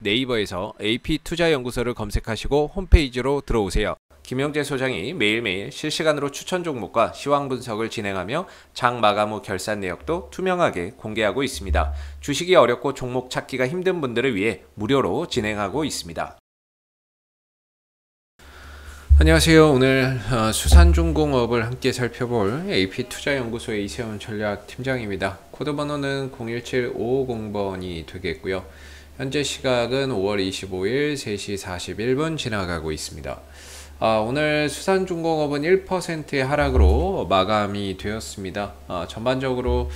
네이버에서 AP투자연구소를 검색하시고 홈페이지로 들어오세요. 김영재 소장이 매일매일 실시간으로 추천 종목과 시황 분석을 진행하며 장 마감 후 결산 내역도 투명하게 공개하고 있습니다. 주식이 어렵고 종목 찾기가 힘든 분들을 위해 무료로 진행하고 있습니다. 안녕하세요. 오늘 수산중공업을 함께 살펴볼 AP투자연구소의 이세훈 전략팀장입니다. 코드번호는 017550번이 되겠고요. 현재 시각은 5월 25일 3시 41분 지나가고 있습니다. 오늘 수산중공업은 1%의 하락으로 마감이 되었습니다. 전반적으로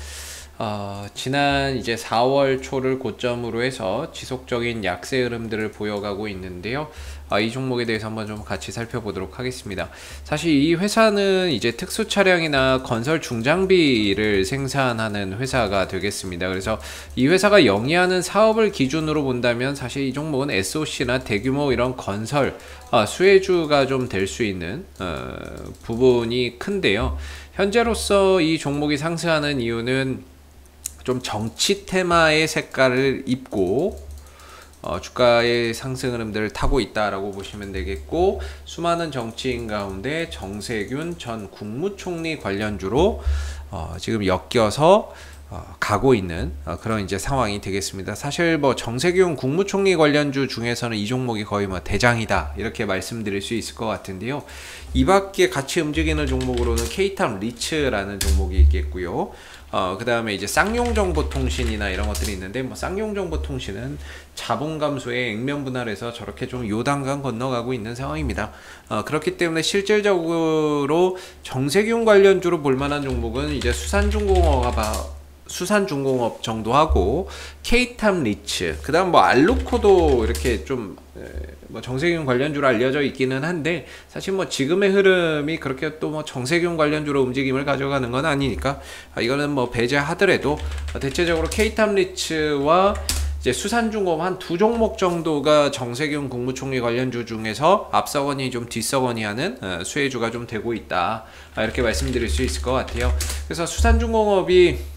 지난 이제 4월 초를 고점으로 해서 지속적인 약세 흐름들을 보여가고 있는데요. 이 종목에 대해서 한번 좀 같이 살펴보도록 하겠습니다. 사실 이 회사는 이제 특수 차량이나 건설 중장비를 생산하는 회사가 되겠습니다. 그래서 이 회사가 영위하는 사업을 기준으로 본다면 사실 이 종목은 SOC나 대규모 이런 건설 수혜주가 좀 될 수 있는 부분이 큰데요. 현재로서 이 종목이 상승하는 이유는 좀 정치 테마의 색깔을 입고 주가의 상승 흐름들을 타고 있다라고 보시면 되겠고, 수많은 정치인 가운데 정세균 전 국무총리 관련주로 지금 엮여서 가고 있는 그런 이제 상황이 되겠습니다. 사실 뭐 정세균 국무총리 관련주 중에서는 이 종목이 거의 뭐 대장이다 이렇게 말씀드릴 수 있을 것 같은데요. 이 밖에 같이 움직이는 종목으로는 K탑 리츠라는 종목이 있겠고요. 그 다음에 이제 쌍용정보통신이나 이런 것들이 있는데, 뭐 쌍용정보통신은 자본 감소에 액면 분할해서 저렇게 좀 요단강 건너가고 있는 상황입니다. 그렇기 때문에 실질적으로 정세균 관련주로 볼만한 종목은 이제 수산중공업 정도 하고 K탑 리츠, 그 다음 뭐 알루코도 이렇게 좀 뭐 정세균 관련주로 알려져 있기는 한데, 사실 뭐 지금의 흐름이 그렇게 또 뭐 정세균 관련주로 움직임을 가져가는 건 아니니까 이거는 뭐 배제하더라도 대체적으로 K탑 리츠와 이제 수산중공업 한 두 종목 정도가 정세균 국무총리 관련주 중에서 앞서거니 좀 뒤서거니 하는 수혜주가 좀 되고 있다, 이렇게 말씀드릴 수 있을 것 같아요. 그래서 수산중공업이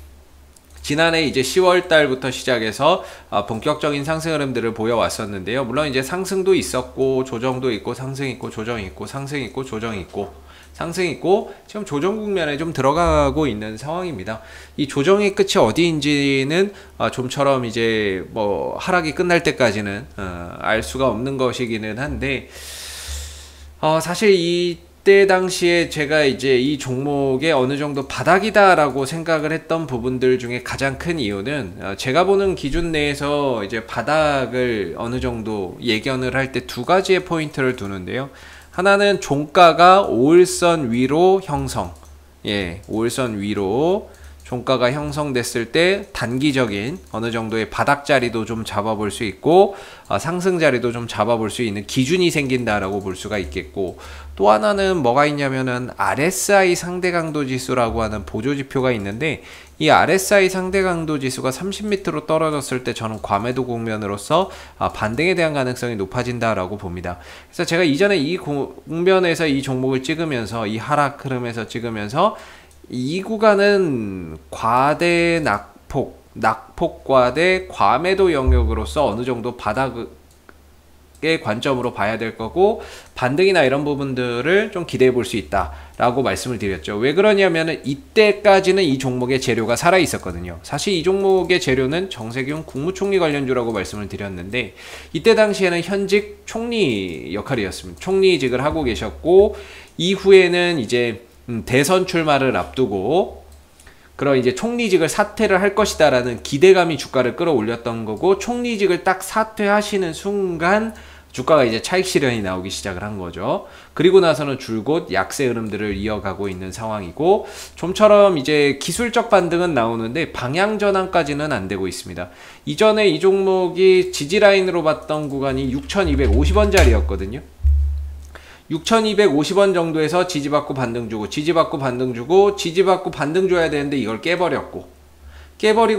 지난해 이제 10월 달부터 시작해서 본격적인 상승 흐름들을 보여왔었는데요. 물론 이제 상승도 있었고 조정도 있고 상승 있고 조정 있고 상승 있고 조정 있고 상승 있고 지금 조정 국면에 좀 들어가고 있는 상황입니다. 이 조정의 끝이 어디인지는 좀처럼 이제 뭐 하락이 끝날 때까지는 알 수가 없는 것이기는 한데, 사실 이때 당시에 제가 이제 이 종목에 어느 정도 바닥이다라고 생각을 했던 부분들 중에 가장 큰 이유는 제가 보는 기준 내에서 이제 바닥을 어느 정도 예견을 할 때 두 가지의 포인트를 두는데요. 하나는 종가가 5일선 위로 형성, 5일선 위로 종가가 형성됐을 때 단기적인 어느 정도의 바닥 자리도 좀 잡아볼 수 있고, 상승 자리도 좀 잡아볼 수 있는 기준이 생긴다라고 볼 수가 있겠고, 또 하나는 뭐가 있냐면은 RSI 상대 강도 지수라고 하는 보조 지표가 있는데, 이 RSI 상대 강도 지수가 30m로 떨어졌을 때 저는 과매도 국면으로서 반등에 대한 가능성이 높아진다라고 봅니다. 그래서 제가 이전에 이 국면에서 이 종목을 찍으면서, 이 하락 흐름에서 찍으면서 이 구간은 과대 낙폭 과대 과매도 영역으로서 어느 정도 바닥의 관점으로 봐야 될 거고, 반등이나 이런 부분들을 좀 기대해 볼 수 있다 라고 말씀을 드렸죠. 왜 그러냐면은 이때까지는 이 종목의 재료가 살아 있었거든요. 사실 이 종목의 재료는 정세균 국무총리 관련주라고 말씀을 드렸는데, 이때 당시에는 현직 총리 역할이었습니다. 총리직을 하고 계셨고, 이후에는 이제 대선 출마를 앞두고 그런 이제 총리직을 사퇴를 할 것이다라는 기대감이 주가를 끌어올렸던 거고, 총리직을 딱 사퇴하시는 순간 주가가 이제 차익 실현이 나오기 시작을 한 거죠. 그리고 나서는 줄곧 약세 흐름들을 이어가고 있는 상황이고, 좀처럼 이제 기술적 반등은 나오는데 방향 전환까지는 안 되고 있습니다. 이전에 이 종목이 지지라인으로 봤던 구간이 6,250원짜리였거든요. 6,250원 정도에서 지지받고 반등 주고 지지받고 반등 주고 지지받고 반등 줘야 되는데 이걸 깨버리고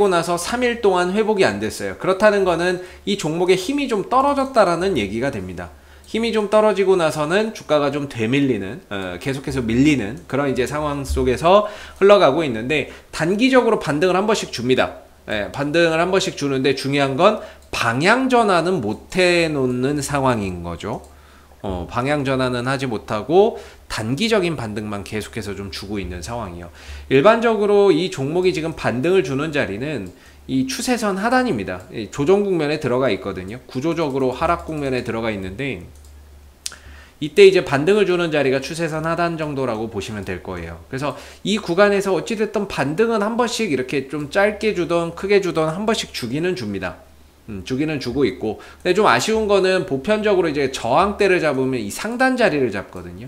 나서 3일 동안 회복이 안 됐어요. 그렇다는 거는 이 종목의 힘이 좀 떨어졌다라는 얘기가 됩니다. 힘이 좀 떨어지고 나서는 주가가 좀 되밀리는, 계속해서 밀리는 그런 이제 상황 속에서 흘러가고 있는데, 단기적으로 반등을 한 번씩 줍니다. 반등을 한 번씩 주는데 중요한 건 방향 전환은 못 해놓는 상황인 거죠. 방향 전환은 하지 못하고 단기적인 반등만 계속해서 좀 주고 있는 상황이에요. 일반적으로 이 종목이 지금 반등을 주는 자리는 이 추세선 하단입니다. 조정 국면에 들어가 있거든요. 구조적으로 하락 국면에 들어가 있는데 이때 이제 반등을 주는 자리가 추세선 하단 정도라고 보시면 될 거예요. 그래서 이 구간에서 어찌됐든 반등은 한 번씩 이렇게 좀 짧게 주던 크게 주던 한 번씩 주기는 줍니다. 주기는 주고 있고, 근데 좀 아쉬운 거는 보편적으로 이제 저항대를 잡으면 이 상단 자리를 잡거든요.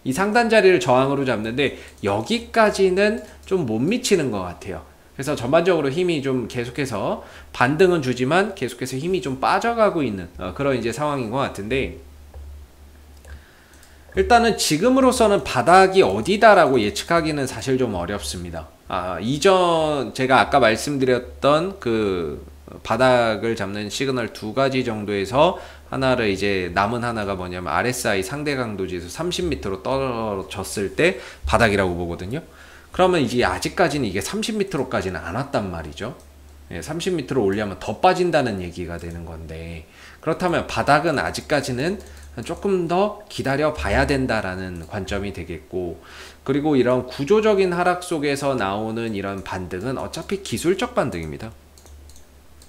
이 상단 자리를 저항으로 잡는데 여기까지는 좀 못 미치는 것 같아요. 그래서 전반적으로 힘이 좀 계속해서 반등은 주지만 계속해서 힘이 좀 빠져가고 있는 그런 이제 상황인 것 같은데, 일단은 지금으로서는 바닥이 어디다라고 예측하기는 사실 좀 어렵습니다. 이전 제가 아까 말씀드렸던 그 바닥을 잡는 시그널 두 가지 정도에서 하나를 이제 남은 하나가 뭐냐면 RSI 상대 강도 지수 30m로 떨어졌을 때 바닥이라고 보거든요. 그러면 이제 아직까지는 이게 30m로까지는 안 왔단 말이죠. 30m로 올려면 더 빠진다는 얘기가 되는 건데, 그렇다면 바닥은 아직까지는 조금 더 기다려 봐야 된다라는 관점이 되겠고, 그리고 이런 구조적인 하락 속에서 나오는 이런 반등은 어차피 기술적 반등입니다.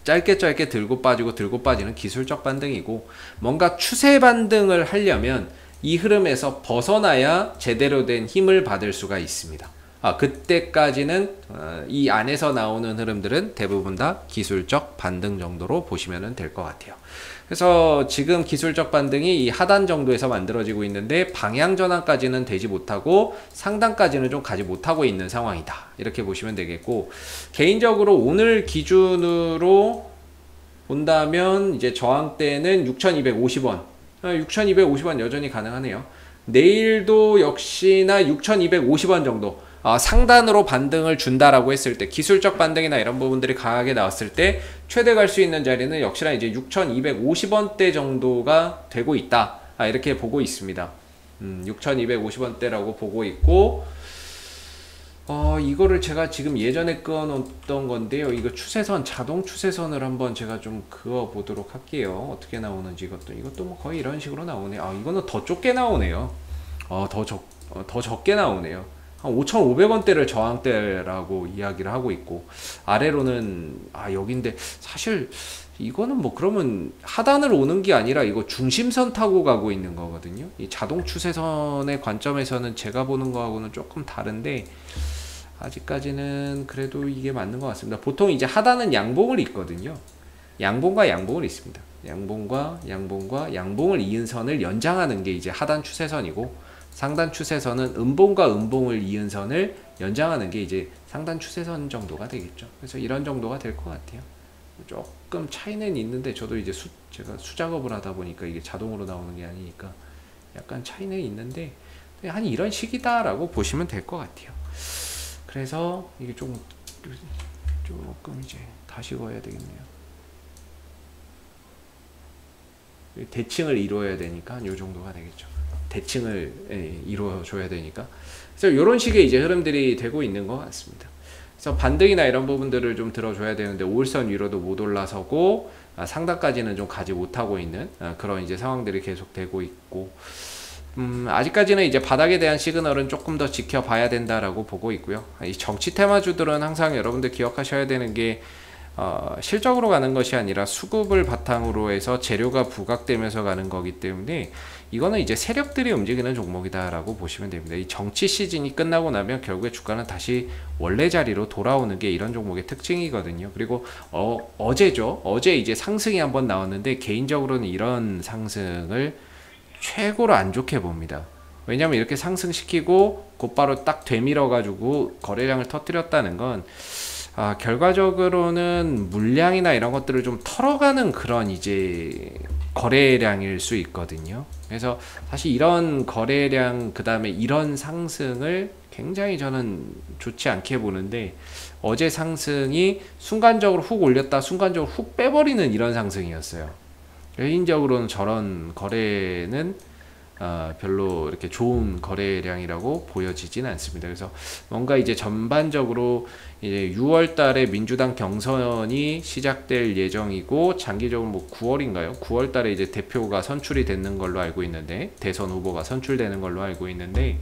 짧게 들고 빠지는 기술적 반등이고, 뭔가 추세 반등을 하려면 이 흐름에서 벗어나야 제대로 된 힘을 받을 수가 있습니다. 그때까지는 이 안에서 나오는 흐름들은 대부분 다 기술적 반등 정도로 보시면 될 것 같아요. 그래서 지금 기술적 반등이 이 하단 정도에서 만들어지고 있는데 방향 전환까지는 되지 못하고 상단까지는 좀 가지 못하고 있는 상황이다, 이렇게 보시면 되겠고, 개인적으로 오늘 기준으로 본다면 이제 저항대는 6,250원 6,250원 여전히 가능하네요. 내일도 역시나 6,250원 정도 상단으로 반등을 준다라고 했을 때, 기술적 반등이나 이런 부분들이 강하게 나왔을 때 최대 갈 수 있는 자리는 역시나 이제 6,250원대 정도가 되고 있다, 이렇게 보고 있습니다. 6,250원대라고 보고 있고, 이거를 제가 지금 예전에 그어놓던 건데요. 이거 추세선, 자동 추세선을 한번 제가 좀 그어 보도록 할게요. 어떻게 나오는지 이것도 뭐 거의 이런 식으로 나오네요. 이거는 더 좁게 나오네요. 더 적게 나오네요. 한 5,500원대를 저항대라고 이야기를 하고 있고, 아래로는 여긴데, 사실 이거는 뭐 그러면 하단을 오는 게 아니라 이거 중심선 타고 가고 있는 거거든요. 이 자동 추세선의 관점에서는 제가 보는 거하고는 조금 다른데, 아직까지는 그래도 이게 맞는 것 같습니다. 보통 이제 하단은 양봉을 잇거든요. 양봉과 양봉을 잇습니다. 양봉과 양봉을 이은 선을 연장하는 게 이제 하단 추세선이고, 상단 추세선은 음봉과 음봉을 이은 선을 연장하는 게 이제 상단 추세선 정도가 되겠죠. 그래서 이런 정도가 될 것 같아요. 조금 차이는 있는데, 저도 이제 제가 수작업을 하다 보니까 이게 자동으로 나오는 게 아니니까 약간 차이는 있는데, 한 이런 식이다라고 보시면 될 것 같아요. 그래서 이게 조금 이제 다시 그어야 되겠네요. 대칭을 이루어야 되니까 한 요 정도가 되겠죠. 대칭을 이루어줘야 되니까. 그래서 이런 식의 이제 흐름들이 되고 있는 것 같습니다. 그래서 반등이나 이런 부분들을 좀 들어줘야 되는데, 5일선 위로도 못 올라서고 상단까지는 좀 가지 못하고 있는 그런 이제 상황들이 계속 되고 있고, 아직까지는 이제 바닥에 대한 시그널은 조금 더 지켜봐야 된다라고 보고 있고요. 이 정치 테마주들은 항상 여러분들 기억하셔야 되는 게, 실적으로 가는 것이 아니라 수급을 바탕으로 해서 재료가 부각되면서 가는 거기 때문에, 이거는 이제 세력들이 움직이는 종목이다라고 보시면 됩니다. 이 정치 시즌이 끝나고 나면 결국에 주가는 다시 원래 자리로 돌아오는 게 이런 종목의 특징이거든요. 그리고 어제죠. 어제 이제 상승이 한번 나왔는데, 개인적으로는 이런 상승을 최고로 안 좋게 봅니다. 왜냐면 이렇게 상승시키고 곧바로 딱 되밀어 가지고 거래량을 터뜨렸다는 건, 결과적으로는 물량이나 이런 것들을 좀 털어가는 그런 이제 거래량일 수 있거든요. 그래서 사실 이런 거래량, 그 다음에 이런 상승을 굉장히 저는 좋지 않게 보는데, 어제 상승이 순간적으로 훅 올렸다 순간적으로 훅 빼버리는 이런 상승이었어요. 개인적으로는 저런 거래는 별로 이렇게 좋은 거래량이라고 보여지진 않습니다. 그래서 뭔가 이제 전반적으로 이제 6월 달에 민주당 경선이 시작될 예정이고, 장기적으로 뭐 9월인가요? 9월 달에 이제 대표가 선출이 되는 걸로 알고 있는데, 대선 후보가 선출되는 걸로 알고 있는데,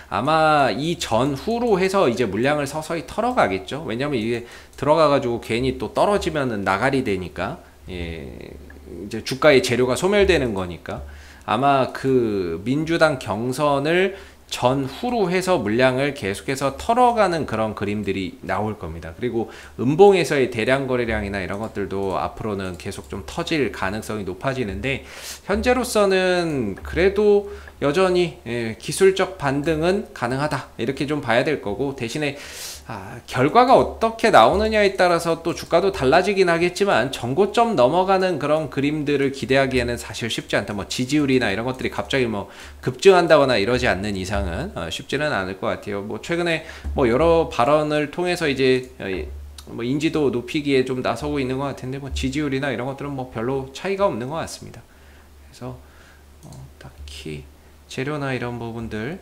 아마 이 전후로 해서 이제 물량을 서서히 털어가겠죠. 왜냐면 이게 들어가가지고 괜히 또 떨어지면은 나가리 되니까, 예, 이제 주가의 재료가 소멸되는 거니까, 아마 그 민주당 경선을 전후로 해서 물량을 계속해서 털어가는 그런 그림들이 나올 겁니다. 그리고 음봉에서의 대량 거래량이나 이런 것들도 앞으로는 계속 좀 터질 가능성이 높아지는데, 현재로서는 그래도 여전히 기술적 반등은 가능하다, 이렇게 좀 봐야 될 거고, 대신에 결과가 어떻게 나오느냐에 따라서 또 주가도 달라지긴 하겠지만, 전고점 넘어가는 그런 그림들을 기대하기에는 사실 쉽지 않다. 뭐 지지율이나 이런 것들이 갑자기 뭐 급증한다거나 이러지 않는 이상은 쉽지는 않을 것 같아요. 뭐 최근에 뭐 여러 발언을 통해서 이제 뭐 인지도 높이기에 좀 나서고 있는 것 같은데, 뭐 지지율이나 이런 것들은 뭐 별로 차이가 없는 것 같습니다. 그래서 딱히 재료나 이런 부분들,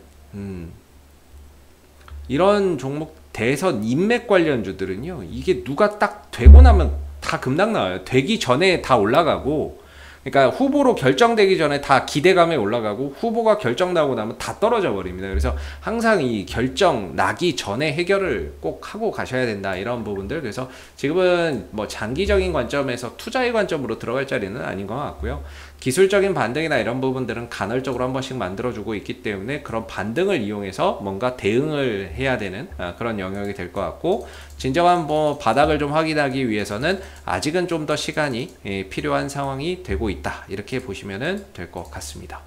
이런 종목, 대선 인맥 관련주들은요, 이게 누가 딱 되고 나면 다 급락 나와요. 되기 전에 다 올라가고, 그러니까 후보로 결정되기 전에 다 기대감에 올라가고, 후보가 결정 나오고 나면 다 떨어져 버립니다. 그래서 항상 이 결정 나기 전에 해결을 꼭 하고 가셔야 된다, 이런 부분들. 그래서 지금은 뭐 장기적인 관점에서 투자의 관점으로 들어갈 자리는 아닌 것 같고요. 기술적인 반등이나 이런 부분들은 간헐적으로 한 번씩 만들어주고 있기 때문에, 그런 반등을 이용해서 뭔가 대응을 해야 되는 그런 영역이 될 것 같고, 진정한 뭐 바닥을 좀 확인하기 위해서는 아직은 좀 더 시간이 필요한 상황이 되고 있다, 이렇게 보시면 될 것 같습니다.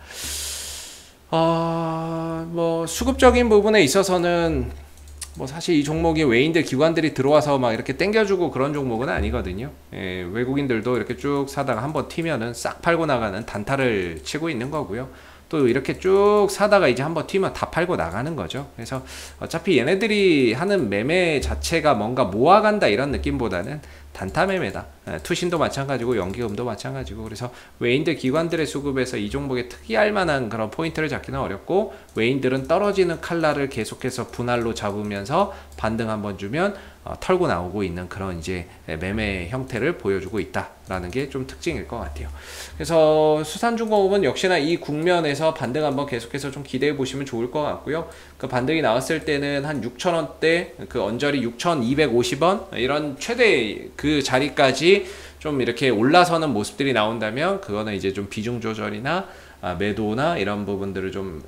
뭐 수급적인 부분에 있어서는 뭐 사실 이 종목이 외인들 기관들이 들어와서 막 이렇게 땡겨주고 그런 종목은 아니거든요. 외국인들도 이렇게 쭉 사다가 한번 튀면은 싹 팔고 나가는 단타를 치고 있는 거고요. 또 이렇게 쭉 사다가 이제 한번 튀면 다 팔고 나가는 거죠. 그래서 어차피 얘네들이 하는 매매 자체가 뭔가 모아간다 이런 느낌보다는 단타 매매다. 투신도 마찬가지고 연기금도 마찬가지고, 그래서 외인들 기관들의 수급에서 이 종목에 특이할 만한 그런 포인트를 잡기는 어렵고, 외인들은 떨어지는 칼날을 계속해서 분할로 잡으면서 반등 한번 주면 털고 나오고 있는 그런 이제 매매 형태를 보여주고 있다라는 게 좀 특징일 것 같아요. 그래서 수산중공업은 역시나 이 국면에서 반등 한번 계속해서 좀 기대해 보시면 좋을 것 같고요. 그 반등이 나왔을 때는 한 6,000원대, 그 언저리 6,250원 이런 최대 그 자리까지 좀 이렇게 올라서는 모습들이 나온다면, 그거는 이제 좀 비중 조절이나 매도나 이런 부분들을 좀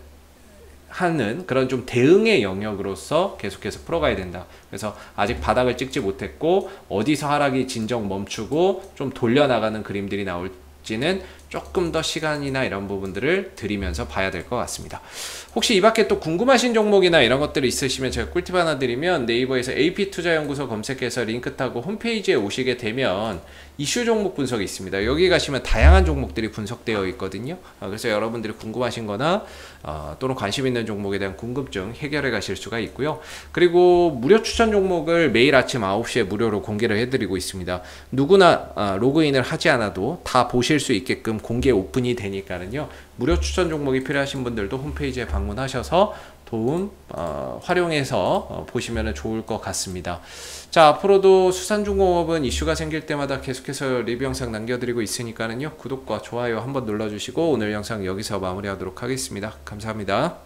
하는 그런 좀 대응의 영역으로서 계속해서 풀어가야 된다. 그래서 아직 바닥을 찍지 못했고, 어디서 하락이 진정 멈추고 좀 돌려나가는 그림들이 나올지는 조금 더 시간이나 이런 부분들을 들이면서 봐야 될 것 같습니다. 혹시 이 밖에 또 궁금하신 종목이나 이런 것들이 있으시면 제가 꿀팁 하나 드리면, 네이버에서 AP투자연구소 검색해서 링크 타고 홈페이지에 오시게 되면 이슈 종목 분석이 있습니다. 여기 가시면 다양한 종목들이 분석되어 있거든요. 그래서 여러분들이 궁금하신 거나 또는 관심 있는 종목에 대한 궁금증 해결해 가실 수가 있고요. 그리고 무료 추천 종목을 매일 아침 9시에 무료로 공개를 해드리고 있습니다. 누구나 로그인을 하지 않아도 다 보실 수 있게끔 공개 오픈이 되니까는요, 무료 추천 종목이 필요하신 분들도 홈페이지에 방문하셔서 도움 활용해서 보시면 좋을 것 같습니다. 자, 앞으로도 수산중공업은 이슈가 생길 때마다 계속해서 리뷰 영상 남겨드리고 있으니까는요, 구독과 좋아요 한번 눌러주시고 오늘 영상 여기서 마무리하도록 하겠습니다. 감사합니다.